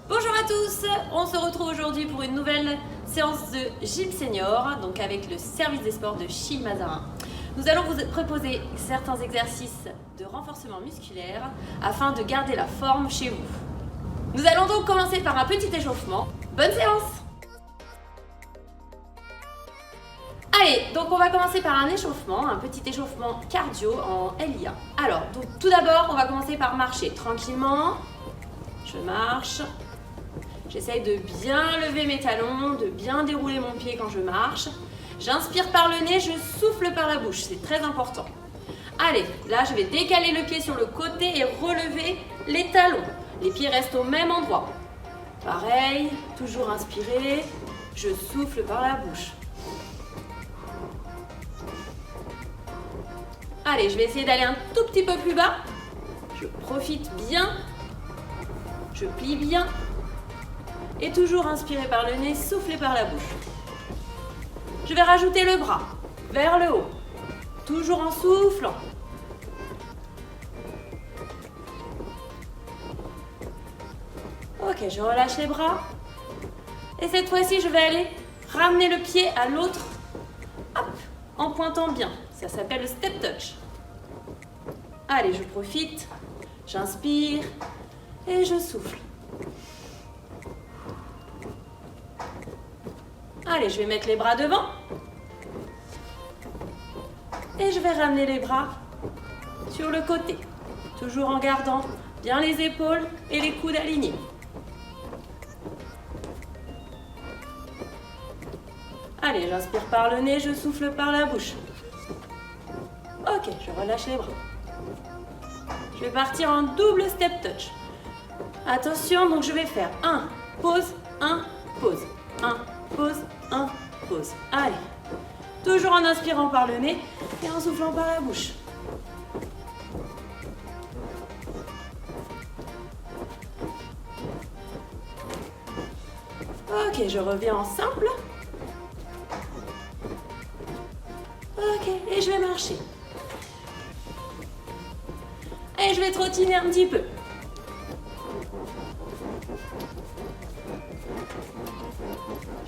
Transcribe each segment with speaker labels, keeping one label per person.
Speaker 1: Bonjour à tous, on se retrouve aujourd'hui pour une nouvelle séance de Gym Senior, donc avec le service des sports de Chille Mazarin. Nous allons vous proposer certains exercices de renforcement musculaire afin de garder la forme chez vous. Nous allons donc commencer par un petit échauffement. Bonne séance! Allez, donc on va commencer par un échauffement, un petit échauffement cardio en LIA. Alors, donc, tout d'abord, on va commencer par marcher tranquillement. Je marche. J'essaye de bien lever mes talons, de bien dérouler mon pied quand je marche. J'inspire par le nez, je souffle par la bouche, c'est très important. Allez, là je vais décaler le pied sur le côté et relever les talons. Les pieds restent au même endroit. Pareil, toujours inspirer, je souffle par la bouche. Allez, je vais essayer d'aller un tout petit peu plus bas. Je profite bien, je plie bien. Et toujours inspirer par le nez, souffler par la bouche. Je vais rajouter le bras vers le haut, toujours en soufflant. Ok, je relâche les bras. Et cette fois-ci, je vais aller ramener le pied à l'autre, hop, en pointant bien. Ça s'appelle le step touch. Allez, je profite, j'inspire et je souffle. Allez, je vais mettre les bras devant. Et je vais ramener les bras sur le côté. Toujours en gardant bien les épaules et les coudes alignés. Allez, j'inspire par le nez, je souffle par la bouche. Ok, je relâche les bras. Je vais partir en double step touch. Attention, donc je vais faire 1, pause, 1, pause, 1, pause, 1, pause. Allez, toujours en inspirant par le nez et en soufflant par la bouche. Ok, je reviens en simple. Ok, et je vais marcher. Et je vais trottiner un petit peu.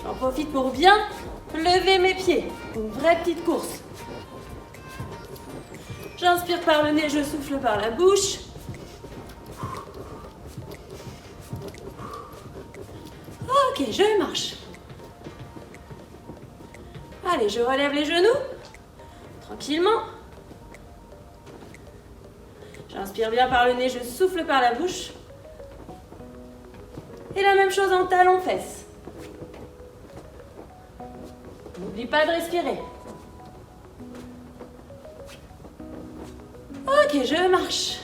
Speaker 1: J'en profite pour bien lever mes pieds. Une vraie petite course. J'inspire par le nez, je souffle par la bouche. Ok, je marche. Allez, je relève les genoux. Tranquillement. J'inspire bien par le nez, je souffle par la bouche. Et la même chose en talons-fesses. N'oublie pas de respirer. Ok, je marche.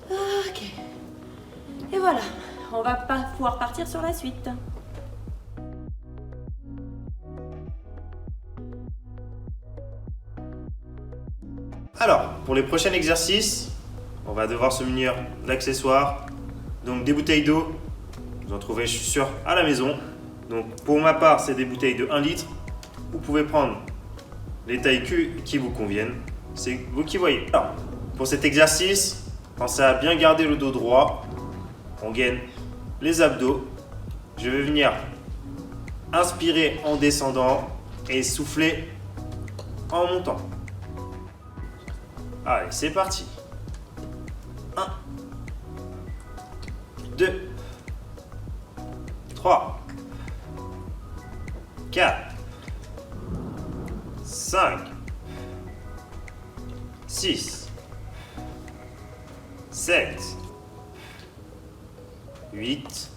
Speaker 1: Ok. Et voilà, on va pouvoir partir sur la suite.
Speaker 2: Alors, pour les prochains exercices, on va devoir se munir d'accessoires. Donc des bouteilles d'eau, vous en trouverez, je suis sûr, à la maison. Donc pour ma part, c'est des bouteilles de 1 litre. Vous pouvez prendre les tailles qui vous conviennent. C'est vous qui voyez. Alors, pour cet exercice, pensez à bien garder le dos droit. On gaine les abdos. Je vais venir inspirer en descendant et souffler en montant. Allez, c'est parti. 1, 2, 3, 4, 5, 6, 7, 8,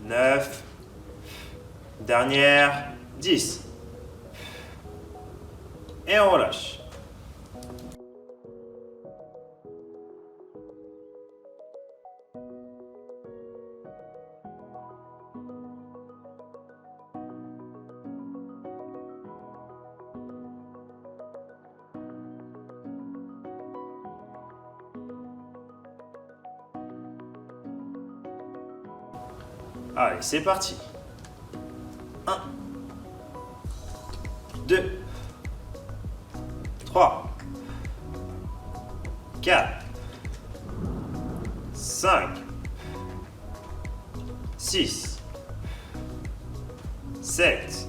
Speaker 2: 9, dernière, 10. Et on relâche. Allez, c'est parti. 1, 2, 3, 4, 5, 6, 7,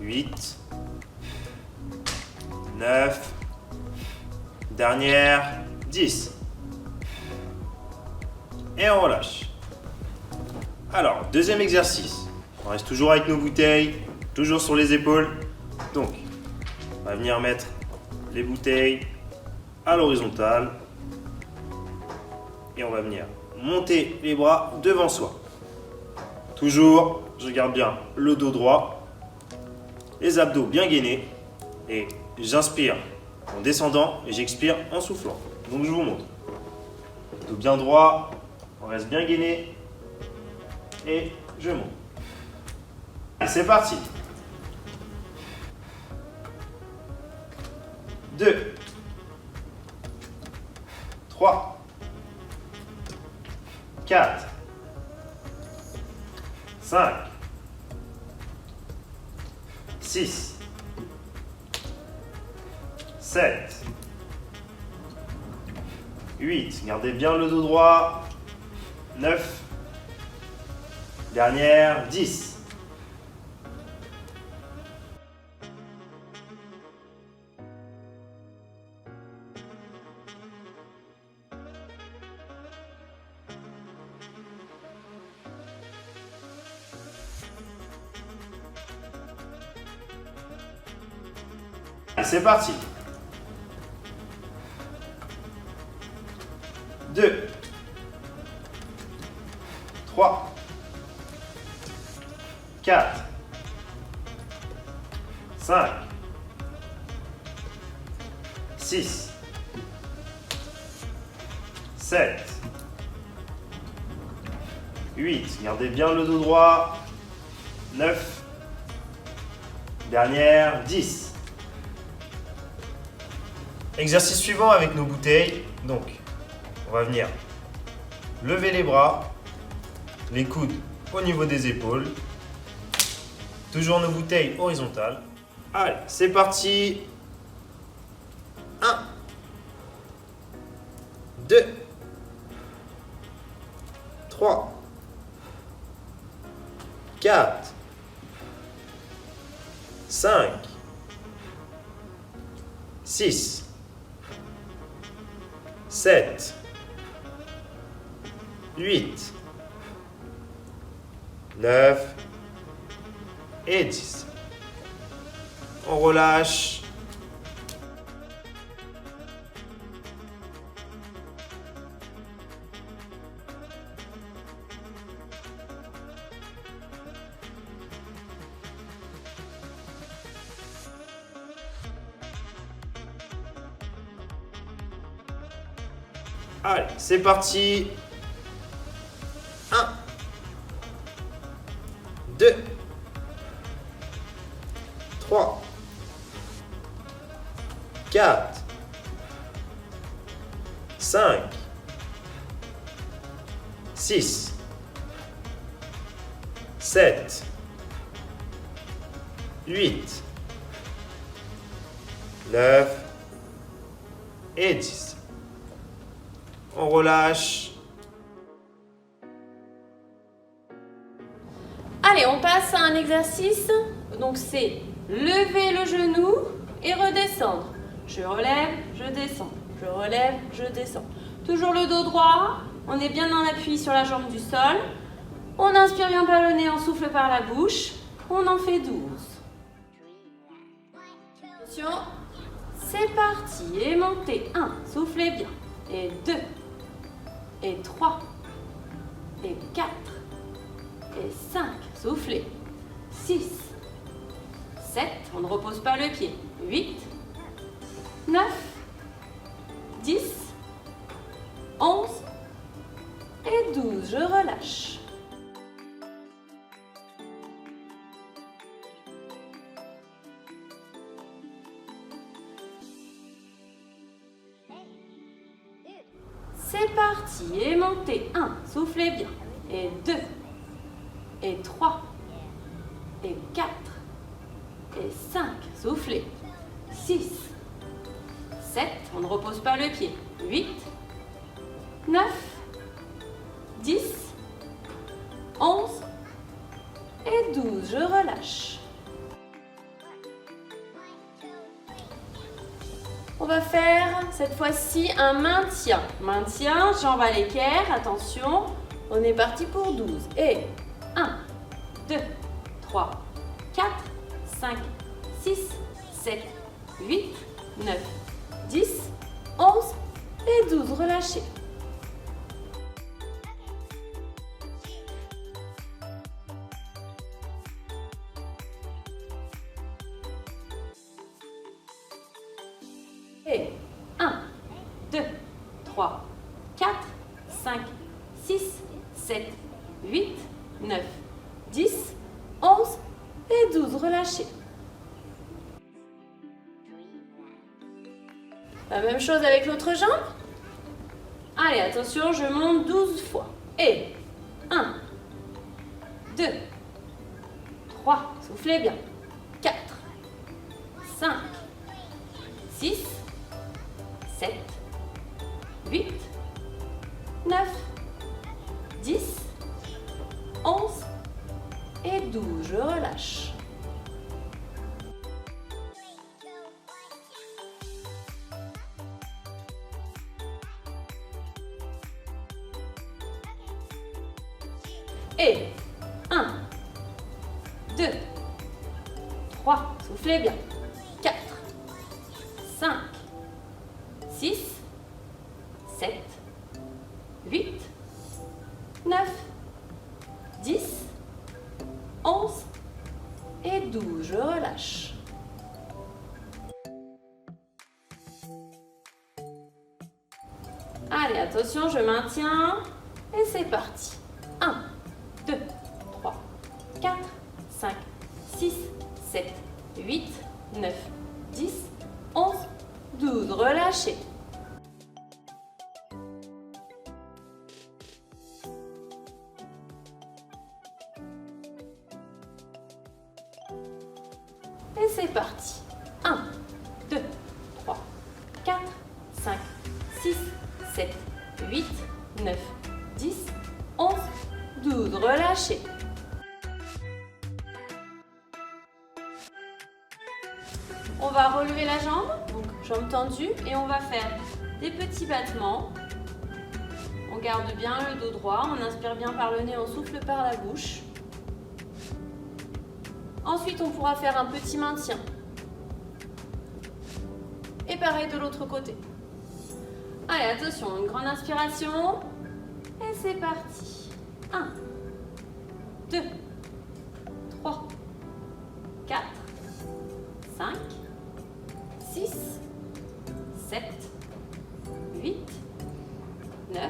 Speaker 2: 8, 9, dernière, 10. Et on relâche. Alors, deuxième exercice. On reste toujours avec nos bouteilles, toujours sur les épaules. Donc, on va venir mettre les bouteilles à l'horizontale. Et on va venir monter les bras devant soi. Toujours, je garde bien le dos droit, les abdos bien gainés. Et j'inspire en descendant et j'expire en soufflant. Donc je vous montre. Dos bien droit, on reste bien gainé. Et je monte. Et c'est parti. 2, 3, 4, 5, 6, 7, 8, gardez bien le dos droit, 9, dernière, 10. Et c'est parti. 2, 3, 4, 5, 6, 7, 8. Gardez bien le dos droit. 9, dernière, 10. Exercice suivant avec nos bouteilles. Donc, on va venir lever les bras, les coudes au niveau des épaules. Toujours nos bouteilles horizontales. Allez, c'est parti. 1, 2, 3, 4, 5, 6, 7, 8, 9 et 10. On relâche. Allez, c'est parti. 1, 2, 3, 4, 5, 6, 7, 8, 9 et 10. On relâche.
Speaker 1: Allez, on passe à un exercice. Donc c'est lever le genou et redescendre. Je relève, je descends. Je relève, je descends. Toujours le dos droit. On est bien en appui sur la jambe du sol. On inspire bien par le nez, on souffle par la bouche. On en fait 12. Attention. C'est parti. Et montez. 1, soufflez bien. Et 2. Et 3. Et 4. Et 5, soufflez. 6, 7, on ne repose pas le pied. 8, 9, 10, 11 et 12. Je relâche. C'est parti. Et montez. 1, soufflez bien. Et 2. Et 3, et 4, et 5, soufflez. 6, 7, on ne repose pas le pied. 8, 9, 10, 11 et 12. Je relâche. On va faire cette fois-ci un maintien. Maintien, jambes à l'équerre, attention. On est parti pour 12. Et 1, 2, 3, 4, 5, 6, 7, 8, 9, 10, 11 et 12. Relâchez. Et 1, 2, 3, 4, 5, 6, 7, 8, 9, 10, 11 et 12. Relâchez. La même chose avec l'autre jambe. Allez, attention, je monte 12 fois. Et 1, 2, 3, soufflez bien. 4, 5, 6, 7, 8, 9, 10, 11 et 12. Je relâche. Et 1, 2, 3, soufflez bien. 4, 5, 6, 7, 8, 9, 10, 11 et 12. Je relâche. Allez, attention, je maintiens. Et c'est parti. 1, 2, 3, 4, 5, 6, 7, 8, 9, 10, 11, 12. Relâchez. Et c'est parti. 1, 2, 3, 4, 5, 6, 7, 8, 9, 10, 11, 12. Relâchez. On va relever la jambe, donc jambe tendue, et on va faire des petits battements. On garde bien le dos droit, on inspire bien par le nez, on souffle par la bouche. Ensuite, on pourra faire un petit maintien. Et pareil de l'autre côté. Allez, attention, une grande inspiration. Et c'est parti. 1, 2, 3, 4, 5, 6, 7, 8, 9,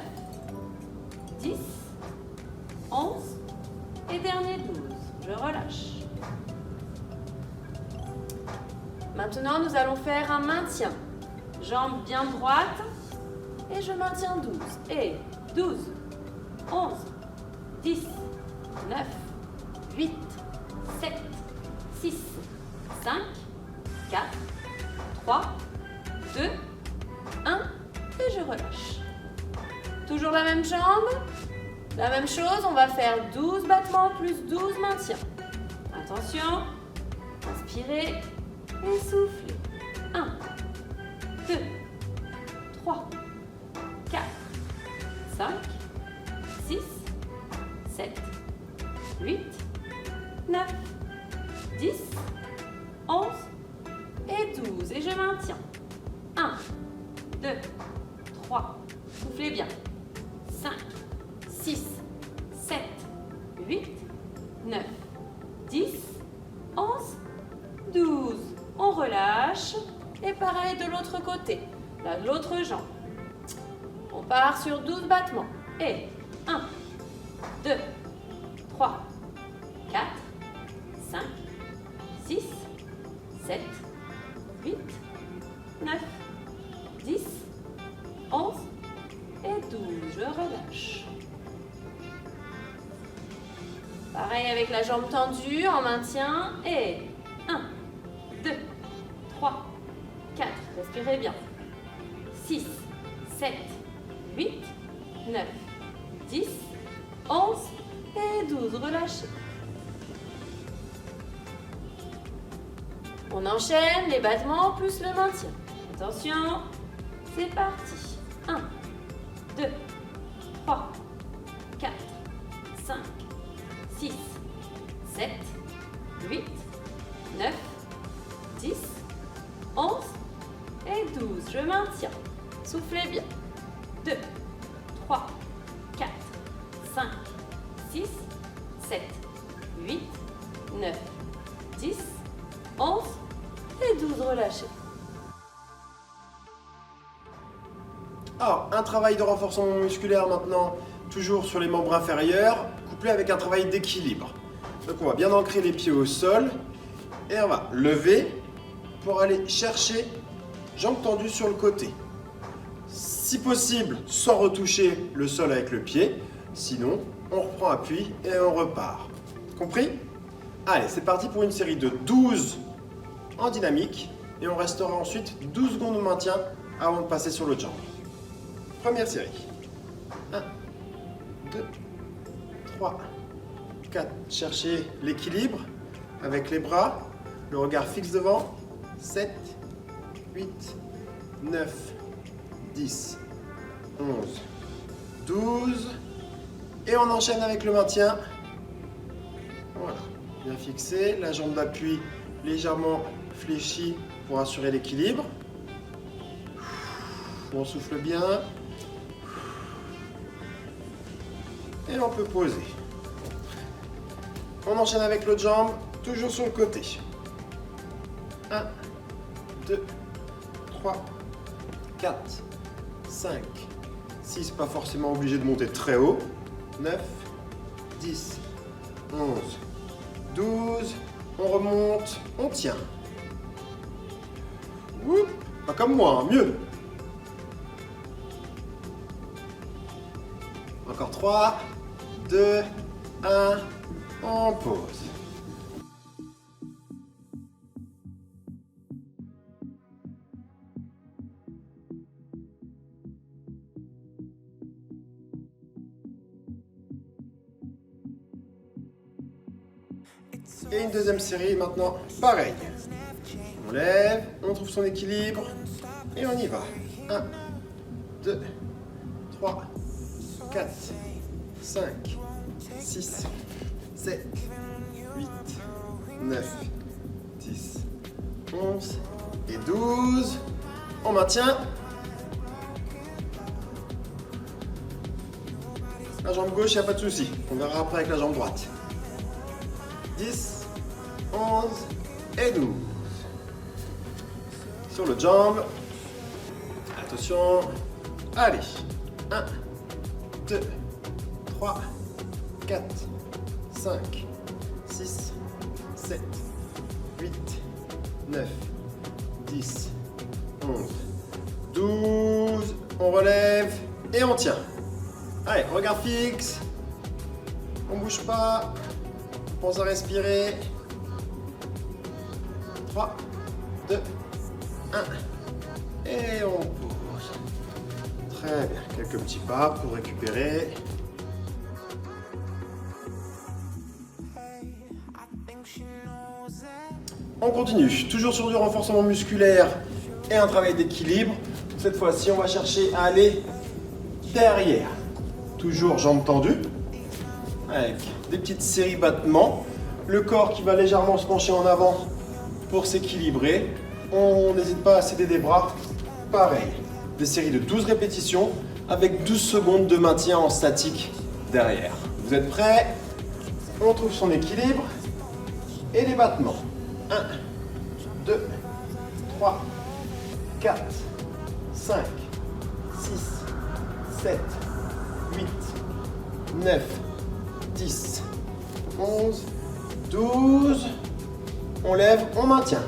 Speaker 1: 10, 11 et dernier 12. Je relâche. Maintenant, nous allons faire un maintien. Jambes bien droites. Et je maintiens 12. Et 12, 11, 10, 9, 8, 7, 6, 5, 4, 3, 2, 1. Et je relâche. Toujours la même jambe. La même chose, on va faire 12 battements plus 12 maintiens. Attention. Inspirez. Et soufflez. 1, 2, 3, 4, 5, 6, 7, 8, 9, 10, 11 et 12. Et je maintiens. 1, 2, 3, soufflez bien. 5, 6, 7, 8, 9, 10, 11, 12. On relâche. Et pareil de l'autre côté. Là, de l'autre jambe. On part sur 12 battements. Et 1, 2, 3, 4, 5, 6, 7, 8, 9, 10, 11 et 12. Je relâche. Pareil avec la jambe tendue en maintien. Et 1, 2, 3, 4, respirez bien. 6, 7, 8, 9, 10, 11 et 12. Relâchez. On enchaîne les battements plus le maintien. Attention, c'est parti. 1, 2, 3, 4, 5, 6, 7, 8, 9, 10, 11 et 12. Je maintiens. Soufflez bien. 2, 3, 4, 5, 6, 7, 8, 9, 10, 11 et 12. Relâchez.
Speaker 3: Alors, un travail de renforcement musculaire maintenant, toujours sur les membres inférieurs, couplé avec un travail d'équilibre. Donc on va bien ancrer les pieds au sol et on va lever pour aller chercher jambes tendues sur le côté. Si possible, sans retoucher le sol avec le pied, sinon on reprend appui et on repart. Compris? Allez, c'est parti pour une série de 12 en dynamique et on restera ensuite 12 secondes de maintien avant de passer sur l'autre jambe. Première série. 1, 2, 3, 4. Cherchez l'équilibre avec les bras, le regard fixe devant. 7, 8, 9, 10, 11, 12. Et on enchaîne avec le maintien. Voilà, bien fixé. La jambe d'appui légèrement fléchie pour assurer l'équilibre. On souffle bien. Et on peut poser. On enchaîne avec l'autre jambe, toujours sur le côté. 1, 2, 3, 4, 5, 6, pas forcément obligé de monter très haut. 9, 10, 11, 12. On remonte, on tient. Ouh, pas comme moi, hein, mieux. Encore 3, 2, 1, on pose. Et une deuxième série maintenant, pareil. On lève, on trouve son équilibre et on y va. 1, 2, 3, 4, 5, 6, 7, 8, 9, 10, 11 et 12. On maintient. La jambe gauche, il n'y a pas de souci. On verra après avec la jambe droite. 10, 11 et 12. Sur l'autre jambe. Attention. Allez. 1, 2, 3, 4, 5, 6, 7, 8, 9, 10, 11, 12. On relève et on tient. Allez, regard fixe. On bouge pas. On pense à respirer. 3, 2, 1. Et on pose. Très bien. Quelques petits pas pour récupérer. On continue. Toujours sur du renforcement musculaire et un travail d'équilibre. Cette fois-ci, on va chercher à aller derrière. Toujours jambes tendues. Avec des petites séries battements. Le corps qui va légèrement se pencher en avant pour s'équilibrer. On n'hésite pas à céder des bras. Pareil. Des séries de 12 répétitions avec 12 secondes de maintien en statique derrière. Vous êtes prêts? On trouve son équilibre et les battements. 1, 2, 3, 4, 5, 6, 7, 8, 9, 10, 11, 12. On lève, on maintient.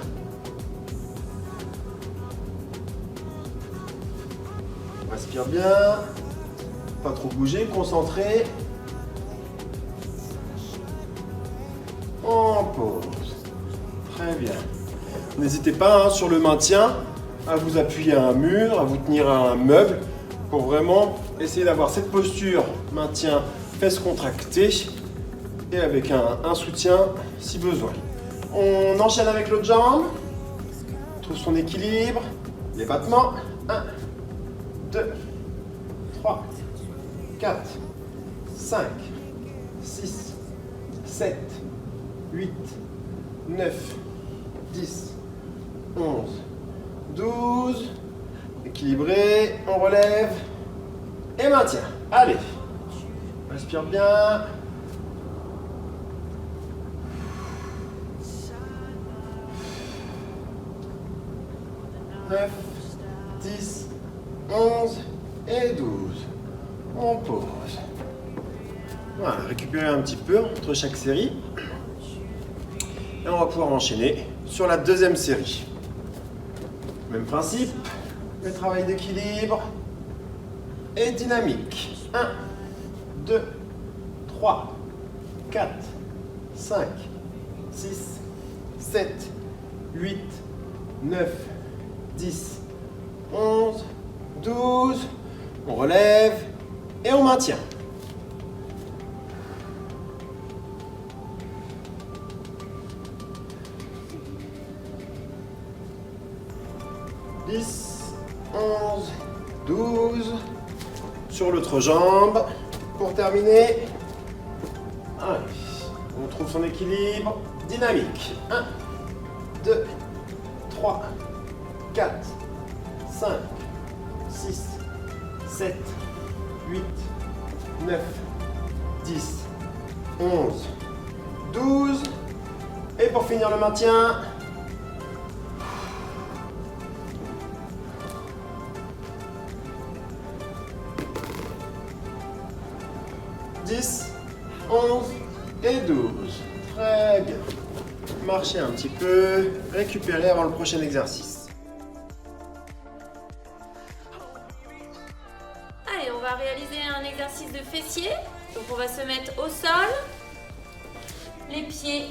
Speaker 3: On respire bien. Pas trop bouger, concentré. On pose. Très bien. N'hésitez pas sur le maintien à vous appuyer à un mur, à vous tenir à un meuble pour vraiment essayer d'avoir cette posture, maintien, fesses contractées et avec un soutien si besoin. On enchaîne avec l'autre jambe, trouve son équilibre, les battements. 1, 2, 3, 4, 5, 6, 7, 8, 9, 10, 11, 12. Équilibré, on relève et maintien. Allez, respire bien. 9, 10, 11 et 12. On pose. Voilà, récupérer un petit peu entre chaque série. Et on va pouvoir enchaîner sur la deuxième série. Même principe, le travail d'équilibre et dynamique. 1, 2, 3, 4, 5, 6, 7, 8, 9, 10, 11, 12. On relève et on maintient. « 10, 11, 12. Sur l'autre jambe. Pour terminer. Allez, on trouve son équilibre. Dynamique. 1, 2, 3, 4, 5, 6, 7, 8, 9, 10, 11, 12. Et pour finir le maintien. 10, 11 et 12. Très bien. Marchez un petit peu, récupérez avant le prochain exercice.
Speaker 1: Allez, on va réaliser un exercice de fessier. Donc on va se mettre au sol, les pieds,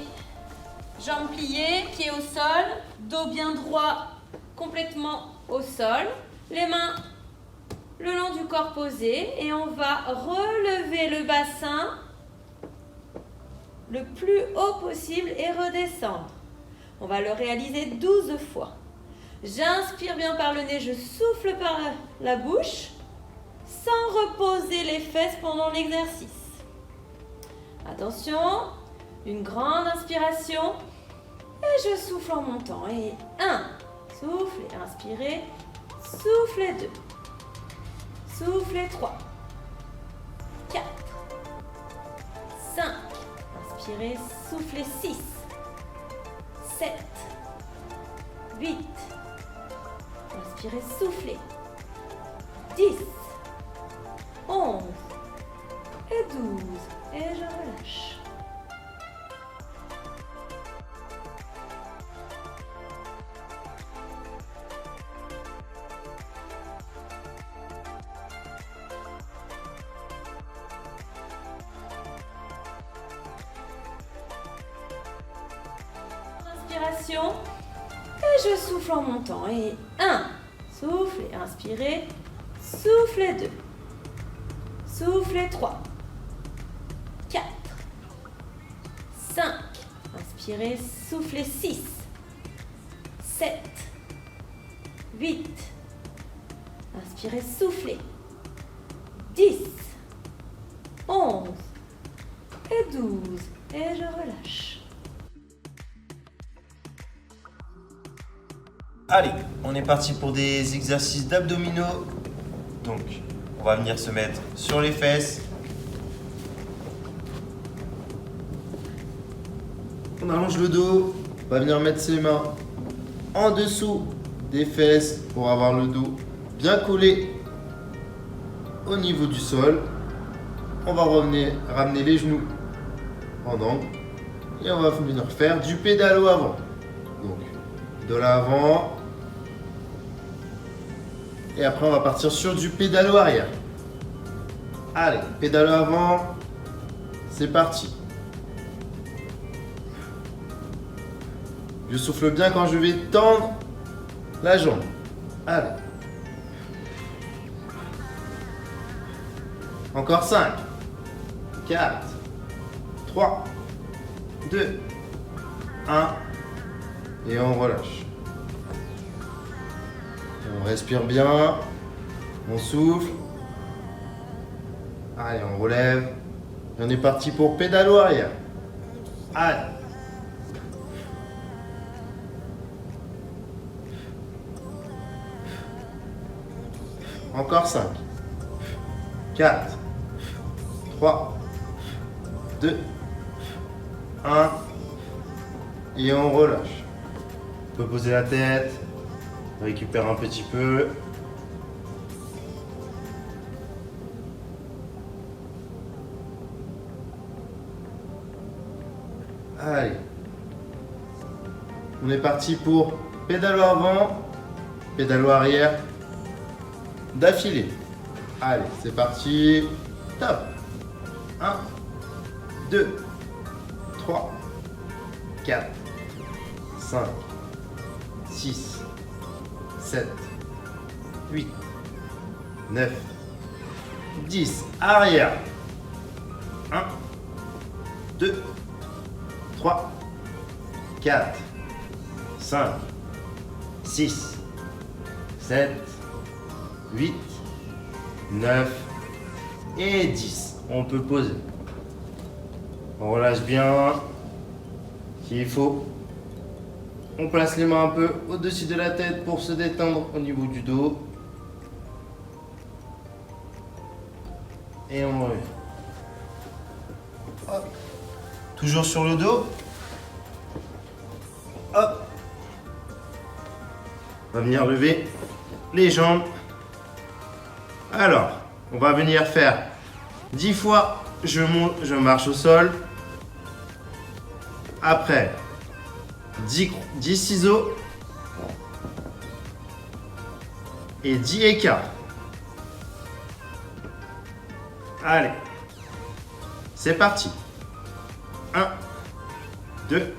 Speaker 1: jambes pliées, pieds au sol, dos bien droit, complètement au sol, les mains le long du corps posé et on va relever le bassin le plus haut possible et redescendre. On va le réaliser 12 fois. J'inspire bien par le nez, je souffle par la bouche sans reposer les fesses pendant l'exercice. Attention, une grande inspiration et je souffle en montant. Et 1, souffle et inspirez, soufflez 2. Soufflez 3, 4, 5, inspirez, soufflez 6, 7, 8, inspirez, soufflez, 10, 11 et 12, et je relâche. Et je souffle en montant. Et 1, souffle et inspirez, soufflez 2, soufflez 3, 4, 5, inspirez, soufflez 6, 7, 8, inspirez, soufflez, 10, 11 et 12, et je relâche.
Speaker 2: Allez, on est parti pour des exercices d'abdominaux. Donc, on va venir se mettre sur les fesses. On allonge le dos. On va venir mettre ses mains en dessous des fesses pour avoir le dos bien collé au niveau du sol. On va ramener les genoux en angle et on va venir faire du pédalo avant. Donc, de l'avant. Et après, on va partir sur du pédalo arrière. Allez, pédalo avant. C'est parti. Je souffle bien quand je vais tendre la jambe. Allez.
Speaker 4: Encore 5, 4, 3, 2, 1. Et on relâche. On respire bien. On souffle. Allez, on relève. Et on est parti pour pédalo arrière. Allez. Encore 5, 4, 3, 2, 1. Et on relâche. On peut poser la tête. On récupère un petit peu. Allez. On est parti pour pédalo avant, pédalo arrière, d'affilée. Allez, c'est parti. Top. 1, 2, 3, 4, 5, 6, 7, 8, 9, 10. Arrière. 1, 2, 3, 4, 5, 6, 7, 8, 9 et 10. On peut poser. On relâche bien. S'il faut, on place les mains un peu au-dessus de la tête pour se détendre au niveau du dos. Et on revient. Hop. Toujours sur le dos. Hop. On va venir lever les jambes. Alors, on va venir faire 10 fois, je marche au sol. Après, 10 ciseaux et 10 écarts. Allez, c'est parti. 1, 2,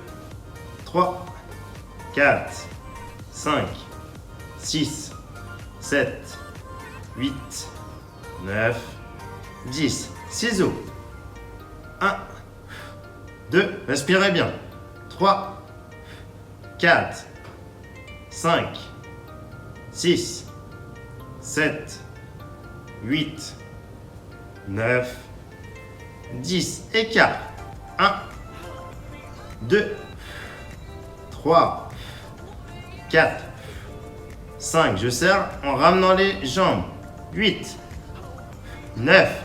Speaker 4: 3, 4, 5, 6, 7, 8, 9, 10. Ciseaux. 1, 2, respirez bien. 3, 4, 5, 6, 7, 8, 9, 10. Écart. 1, 2, 3, 4, 5. Je serre en ramenant les jambes. 8, 9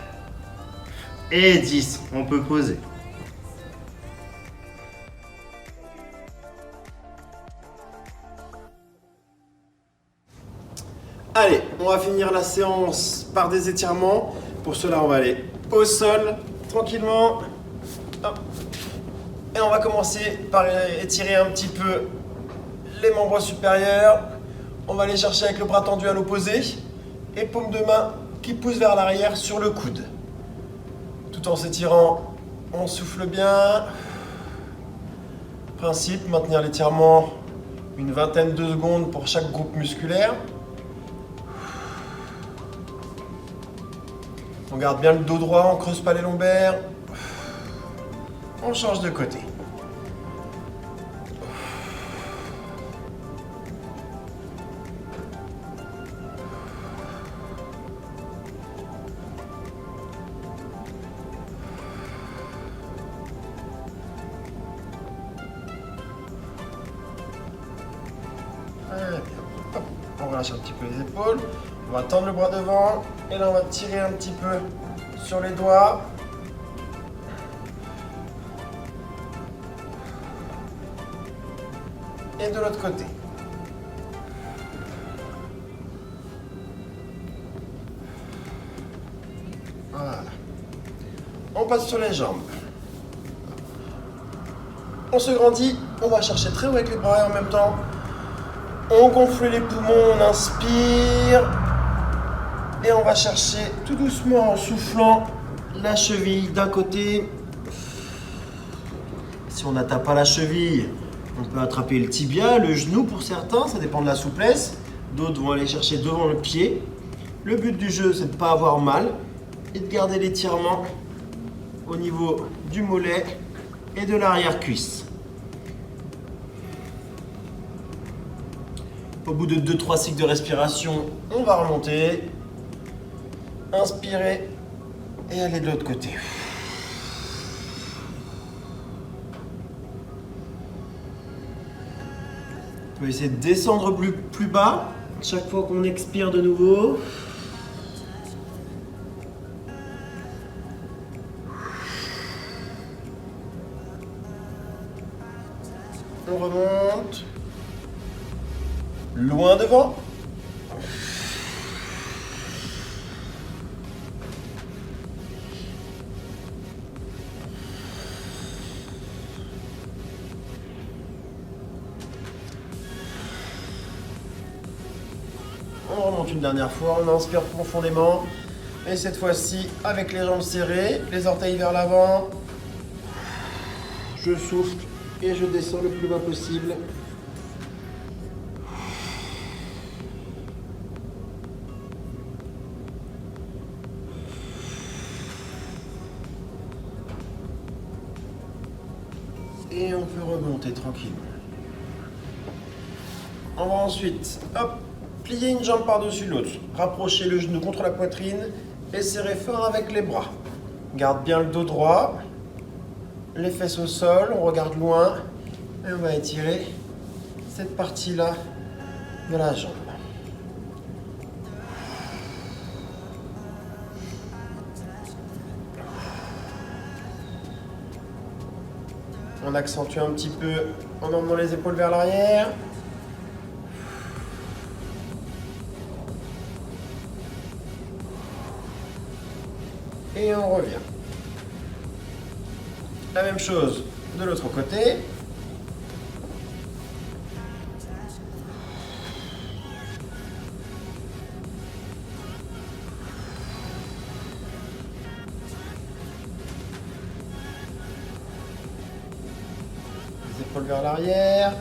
Speaker 4: et 10. On peut poser.
Speaker 3: Allez, on va finir la séance par des étirements. Pour cela, on va aller au sol, tranquillement. Hop. Et on va commencer par étirer un petit peu les membres supérieurs. On va aller chercher avec le bras tendu à l'opposé. Et paume de main qui pousse vers l'arrière sur le coude. Tout en s'étirant, on souffle bien. Principe, maintenir l'étirement une vingtaine de secondes pour chaque groupe musculaire. On garde bien le dos droit, on creuse pas les lombaires. On change de côté. Hop, on relâche un petit peu les épaules. On va tendre le bras devant. Et là, on va tirer un petit peu sur les doigts. Et de l'autre côté. Voilà. On passe sur les jambes. On se grandit. On va chercher très haut avec les bras et en même temps, on gonfle les poumons, on inspire. Et on va chercher tout doucement en soufflant la cheville d'un côté. Si on n'atteint pas la cheville, on peut attraper le tibia, le genou pour certains, ça dépend de la souplesse. D'autres vont aller chercher devant le pied. Le but du jeu, c'est de ne pas avoir mal. et de garder l'étirement au niveau du mollet et de l'arrière-cuisse. Au bout de 2-3 cycles de respiration, on va remonter, inspirer et aller de l'autre côté. On va essayer de descendre plus bas chaque fois qu'on expire de nouveau. On remonte. Loin devant. On remonte une dernière fois, on inspire profondément. Et cette fois-ci, avec les jambes serrées, les orteils vers l'avant. Je souffle et je descends le plus bas possible. Et on peut remonter tranquillement. On va ensuite, hop, plier une jambe par-dessus l'autre. Rapprocher le genou contre la poitrine et serrer fort avec les bras. Garde bien le dos droit. Les fesses au sol, on regarde loin. Et on va étirer cette partie-là de la jambe. On accentue un petit peu en emmenant les épaules vers l'arrière. Et on revient. La même chose de l'autre côté. Les épaules vers l'arrière.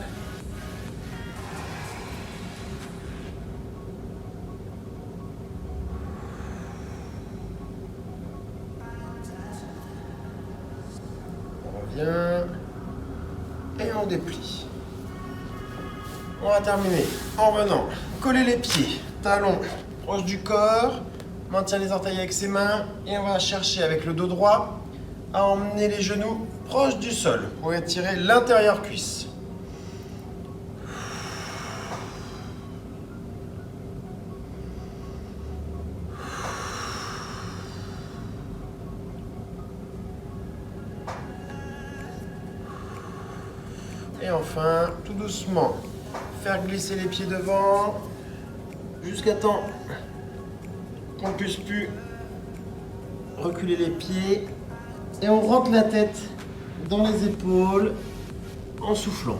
Speaker 3: Et on déplie. On va terminer en revenant. Coller les pieds, talons proche du corps. Maintient les orteils avec ses mains. Et on va chercher avec le dos droit à emmener les genoux proches du sol pour étirer l'intérieur cuisse. Et enfin, tout doucement, faire glisser les pieds devant jusqu'à temps qu'on ne puisse plus reculer les pieds. Et on rentre la tête dans les épaules en soufflant.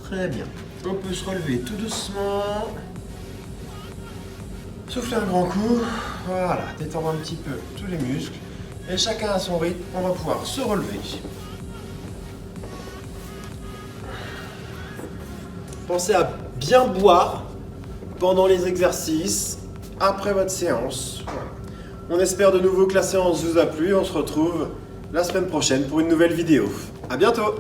Speaker 3: Très bien. On peut se relever tout doucement. Souffler un grand coup, voilà, détendre un petit peu tous les muscles. Et chacun à son rythme, on va pouvoir se relever. Pensez à bien boire pendant les exercices, après votre séance. Voilà. On espère de nouveau que la séance vous a plu. On se retrouve la semaine prochaine pour une nouvelle vidéo. À bientôt!